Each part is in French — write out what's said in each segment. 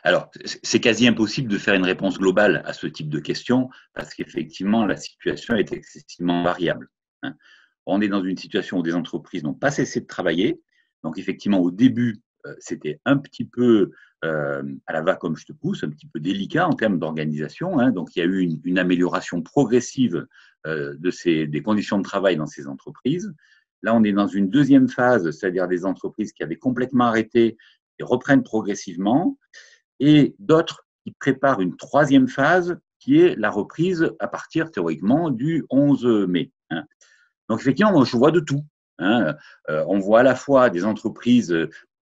Alors, c'est quasi impossible de faire une réponse globale à ce type de questions parce qu'effectivement, la situation est excessivement variable, hein. On est dans une situation où des entreprises n'ont pas cessé de travailler. Donc, effectivement, au début, c'était un petit peu à la va comme je te pousse, un petit peu délicat en termes d'organisation, hein. Donc, il y a eu une amélioration progressive des conditions de travail dans ces entreprises. Là, on est dans une deuxième phase, c'est-à-dire des entreprises qui avaient complètement arrêté et reprennent progressivement, et d'autres qui préparent une troisième phase qui est la reprise à partir théoriquement du 11 mai, hein. Donc effectivement, moi, je vois de tout, hein. On voit à la fois des entreprises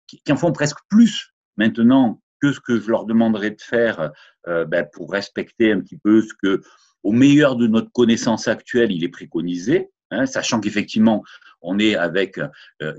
qui en font presque plus maintenant que ce que je leur demanderais de faire pour respecter un petit peu ce que, au meilleur de notre connaissance actuelle, il est préconisé, hein, sachant qu'effectivement, on est avec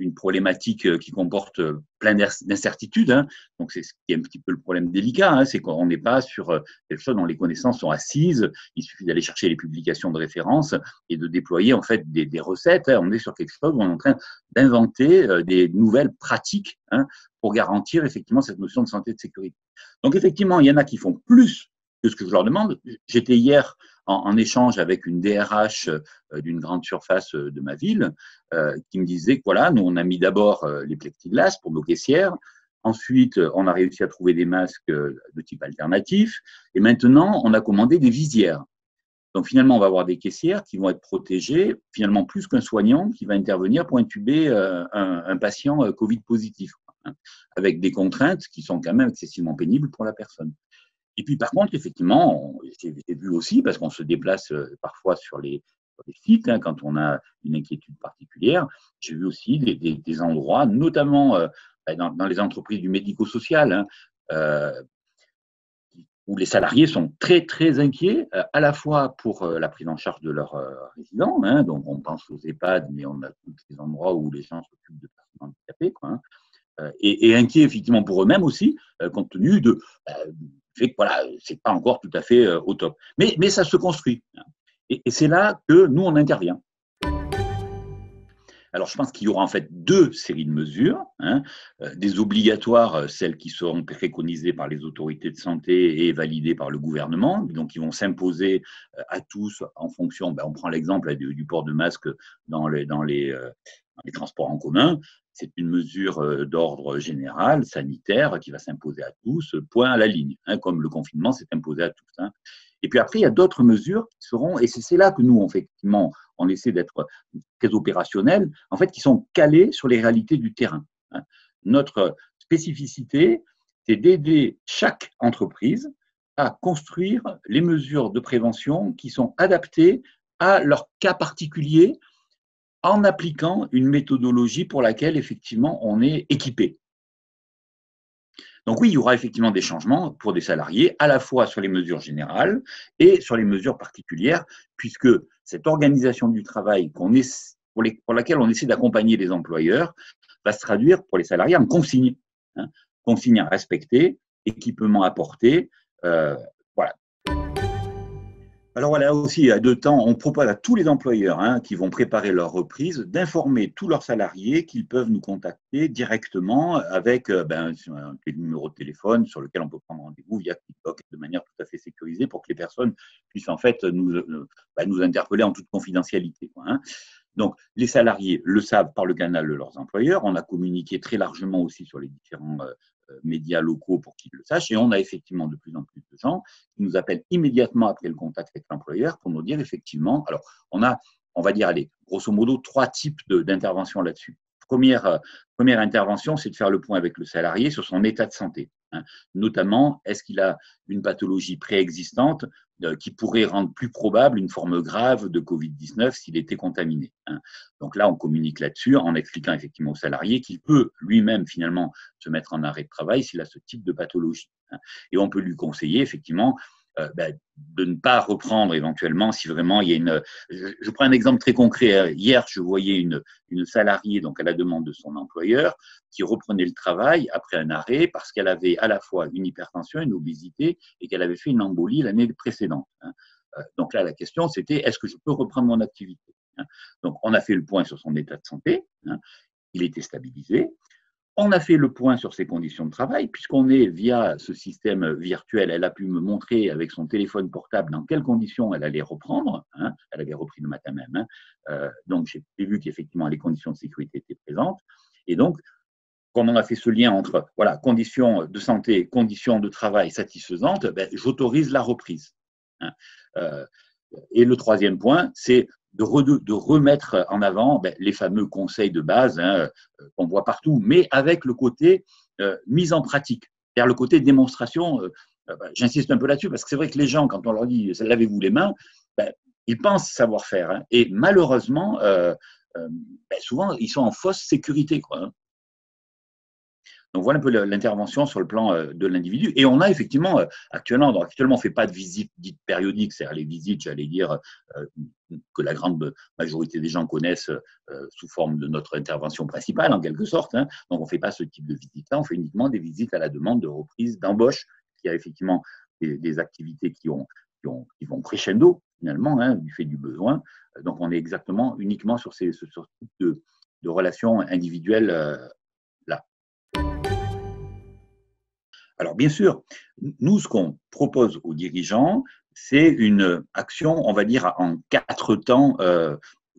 une problématique qui comporte plein d'incertitudes, hein. Donc, c'est ce qui est un petit peu le problème délicat, hein, c'est qu'on n'est pas sur quelque chose dont les connaissances sont assises. Il suffit d'aller chercher les publications de référence et de déployer en fait des recettes, hein. On est sur quelque chose où on est en train d'inventer des nouvelles pratiques, hein, pour garantir effectivement cette notion de santé et de sécurité. Donc, effectivement, il y en a qui font plus que ce que je leur demande. J'étais hier en échange avec une DRH d'une grande surface de ma ville qui me disait que voilà, nous on a mis d'abord les plexiglas pour nos caissières, ensuite on a réussi à trouver des masques de type alternatif, et maintenant on a commandé des visières. Donc finalement on va avoir des caissières qui vont être protégées, finalement plus qu'un soignant qui va intervenir pour intuber un patient Covid positif, hein, avec des contraintes qui sont quand même excessivement pénibles pour la personne. Et puis par contre, effectivement, j'ai vu aussi, parce qu'on se déplace parfois sur les sites, hein, quand on a une inquiétude particulière, j'ai vu aussi des endroits, notamment dans les entreprises du médico-social, hein, euh, où les salariés sont très très inquiets, à la fois pour la prise en charge de leurs résidents, hein, donc on pense aux EHPAD, mais on a tous ces endroits où les gens s'occupent de personnes handicapées, quoi, hein, et inquiets effectivement pour eux-mêmes aussi, compte tenu de fait que voilà, c'est pas encore tout à fait au top. Mais ça se construit, hein. Et c'est là que nous, on intervient. Alors, je pense qu'il y aura en fait deux séries de mesures, hein, des obligatoires, celles qui seront préconisées par les autorités de santé et validées par le gouvernement, donc qui vont s'imposer à tous en fonction, on prend l'exemple du port de masque dans les transports en commun. C'est une mesure d'ordre général, sanitaire, qui va s'imposer à tous, point à la ligne, hein, comme le confinement s'est imposé à tous, hein. Et puis après, il y a d'autres mesures qui seront, et c'est là que nous, effectivement, on essaie d'être très opérationnels, en fait, qui sont calés sur les réalités du terrain, hein. Notre spécificité, c'est d'aider chaque entreprise à construire les mesures de prévention qui sont adaptées à leur cas particulier, en appliquant une méthodologie pour laquelle, effectivement, on est équipé. Donc oui, il y aura effectivement des changements pour des salariés, à la fois sur les mesures générales et sur les mesures particulières, puisque cette organisation du travail pour laquelle on essaie d'accompagner les employeurs va se traduire pour les salariés en consignes, hein, consignes à respecter, équipement apporté, voilà. Alors voilà, aussi, à 2 temps, on propose à tous les employeurs, hein, qui vont préparer leur reprise d'informer tous leurs salariés qu'ils peuvent nous contacter directement avec un numéro de téléphone sur lequel on peut prendre rendez-vous via TikTok de manière tout à fait sécurisée pour que les personnes puissent en fait nous interpeller en toute confidentialité, quoi, hein. Donc, les salariés le savent par le canal de leurs employeurs. On a communiqué très largement aussi sur les différents médias locaux pour qu'ils le sachent. Et on a effectivement de plus en plus de gens qui nous appellent immédiatement après le contact avec l'employeur pour nous dire effectivement. Alors, on va dire, allez, grosso modo, 3 types d'interventions là-dessus. Première intervention, c'est de faire le point avec le salarié sur son état de santé, hein. Notamment, est-ce qu'il a une pathologie préexistante qui pourrait rendre plus probable une forme grave de Covid-19 s'il était contaminé, hein. Donc là, on communique là-dessus en expliquant effectivement au salarié qu'il peut lui-même finalement se mettre en arrêt de travail s'il a ce type de pathologie, hein. Et on peut lui conseiller effectivement de ne pas reprendre éventuellement si vraiment il y a une… Je prends un exemple très concret. Hier, je voyais une salariée, donc à la demande de son employeur, qui reprenait le travail après un arrêt parce qu'elle avait à la fois une hypertension, une obésité et qu'elle avait fait une embolie l'année précédente, hein. Donc là, la question, c'était est-ce que je peux reprendre mon activité, hein. Donc, on a fait le point sur son état de santé, hein. il était stabilisé. On a fait le point sur ses conditions de travail, puisqu'on est via ce système virtuel, elle a pu me montrer avec son téléphone portable dans quelles conditions elle allait reprendre. Hein, elle avait repris le matin même. Hein, donc, j'ai vu qu'effectivement, les conditions de sécurité étaient présentes. Et donc, comme on a fait ce lien entre voilà, conditions de santé, conditions de travail satisfaisantes, ben, j'autorise la reprise. Hein. Et le troisième point, c'est de remettre en avant ben, les fameux conseils de base hein, qu'on voit partout, mais avec le côté mise en pratique, c'est-à-dire le côté démonstration. Ben, j'insiste un peu là-dessus parce que c'est vrai que les gens, quand on leur dit « lavez-vous les mains ben, », ils pensent savoir faire. Hein, et malheureusement, ben, souvent, ils sont en fausse sécurité. Quoi, hein. Donc voilà un peu l'intervention sur le plan de l'individu. Et on a effectivement, actuellement, on ne fait pas de visites dites périodiques, c'est-à-dire les visites, j'allais dire, que la grande majorité des gens connaissent sous forme de notre intervention principale, en quelque sorte. Hein. Donc on ne fait pas ce type de visite-là, on fait uniquement des visites à la demande de reprise, d'embauche, qui a effectivement des activités qui vont crescendo, finalement, hein, du fait du besoin. Donc on est uniquement sur ce type de relations individuelles là. Alors, bien sûr, nous, ce qu'on propose aux dirigeants, c'est une action, on va dire, en 4 temps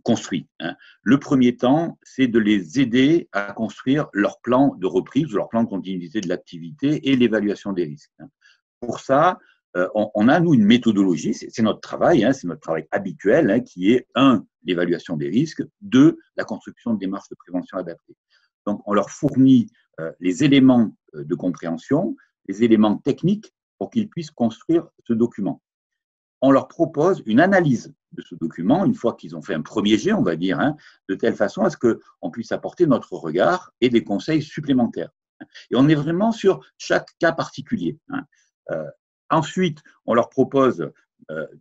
construits. Hein. Le premier temps, c'est de les aider à construire leur plan de reprise, leur plan de continuité de l'activité et l'évaluation des risques. Hein. Pour ça, on a, nous, une méthodologie, c'est notre travail, hein, c'est notre travail habituel, hein, qui est, 1, l'évaluation des risques, 2, la construction de démarches de prévention adaptées. Donc, on leur fournit les éléments de compréhension, les éléments techniques pour qu'ils puissent construire ce document. On leur propose une analyse de ce document, une fois qu'ils ont fait un premier jet, on va dire, hein, de telle façon à ce qu'on puisse apporter notre regard et des conseils supplémentaires. Et on est vraiment sur chaque cas particulier. Hein. Ensuite, on leur propose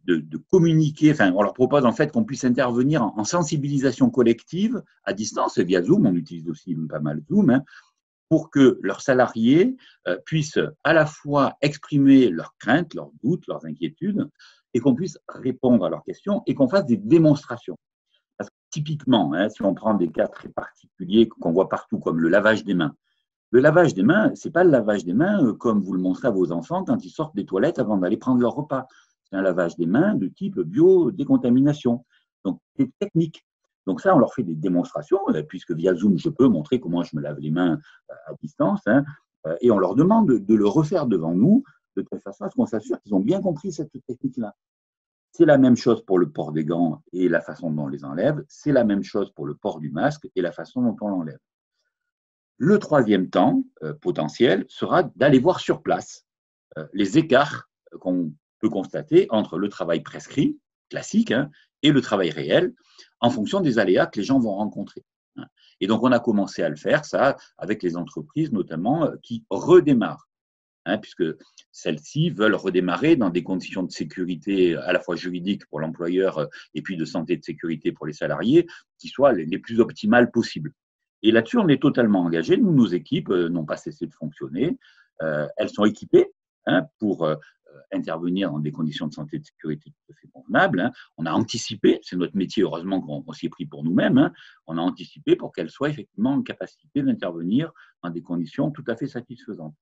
de communiquer, enfin, on leur propose en fait qu'on puisse intervenir en sensibilisation collective à distance, via Zoom, on utilise aussi pas mal Zoom, hein, pour que leurs salariés puissent à la fois exprimer leurs craintes, leurs doutes, leurs inquiétudes, et qu'on puisse répondre à leurs questions et qu'on fasse des démonstrations. Parce que typiquement, hein, si on prend des cas très particuliers qu'on voit partout, comme le lavage des mains, le lavage des mains, ce n'est pas le lavage des mains comme vous le montrez à vos enfants quand ils sortent des toilettes avant d'aller prendre leur repas. C'est un lavage des mains de type bio-décontamination. Donc, c'est technique. Donc ça, on leur fait des démonstrations, puisque via Zoom, je peux montrer comment je me lave les mains à distance, hein, et on leur demande de le refaire devant nous, de telle façon à ce qu'on s'assure qu'ils ont bien compris cette technique-là. C'est la même chose pour le port des gants et la façon dont on les enlève, c'est la même chose pour le port du masque et la façon dont on l'enlève. Le troisième temps potentiel sera d'aller voir sur place les écarts qu'on peut constater entre le travail prescrit, classique, hein, et le travail réel, en fonction des aléas que les gens vont rencontrer. Hein. Et donc, on a commencé à le faire, ça, avec les entreprises notamment, qui redémarrent, hein, puisque celles-ci veulent redémarrer dans des conditions de sécurité à la fois juridiques pour l'employeur et puis de santé et de sécurité pour les salariés, qui soient les plus optimales possibles. Et là-dessus, on est totalement engagé. Nous, nos équipes n'ont pas cessé de fonctionner. Elles sont équipées hein, pour intervenir dans des conditions de santé et de sécurité tout à fait convenables. Hein. On a anticipé, c'est notre métier, heureusement qu'on s'y est pris pour nous-mêmes, hein. On a anticipé pour qu'elles soient effectivement en capacité d'intervenir dans des conditions tout à fait satisfaisantes.